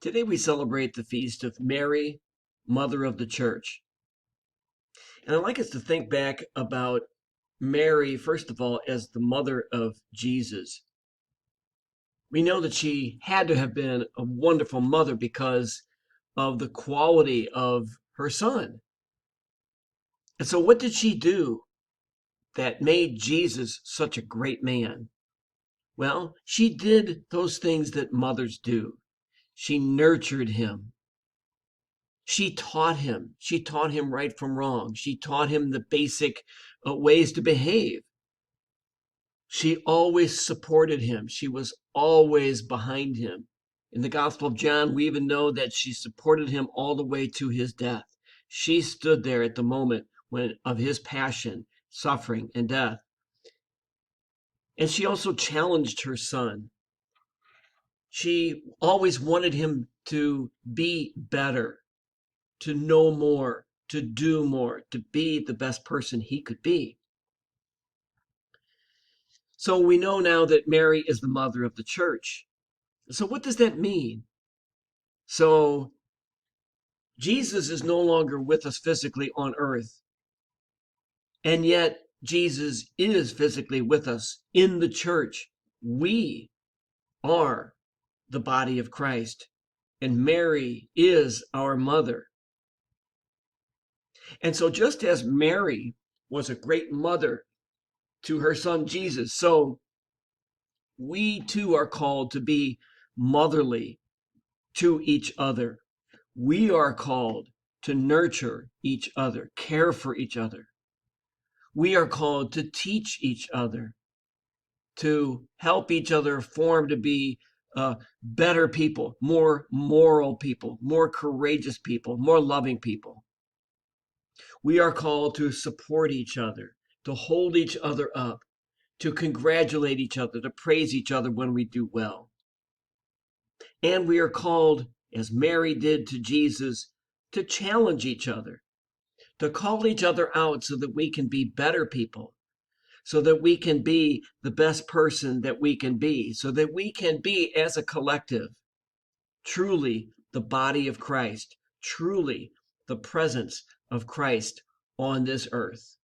Today we celebrate the feast of Mary, Mother of the Church. And I'd like us to think back about Mary, first of all, as the mother of Jesus. We know that she had to have been a wonderful mother because of the quality of her son. And so, what did she do that made Jesus such a great man? Well, she did those things that mothers do. She nurtured him. She taught him. She taught him right from wrong. She taught him the basic ways to behave. She always supported him. She was always behind him. In the Gospel of John, we even know that she supported him all the way to his death. She stood there at the moment of his passion, suffering, and death. And she also challenged her son. She always wanted him to be better, to know more, to do more, to be the best person he could be. So we know now that Mary is the mother of the church. So what does that mean? So Jesus is no longer with us physically on earth, and yet Jesus is physically with us in the church. We are the body of Christ, and Mary is our mother. And so just as Mary was a great mother to her son Jesus, so we too are called to be motherly to each other. We are called to nurture each other, care for each other. We are called to teach each other, to help each other form to be better people, more moral people, more courageous people, more loving people. We are called to support each other, to hold each other up, to congratulate each other, to praise each other when we do well. And we are called, as Mary did to Jesus, to challenge each other, to call each other out so that we can be better people, so that we can be the best person that we can be, so that we can be, as a collective, truly the body of Christ, truly the presence of Christ on this earth.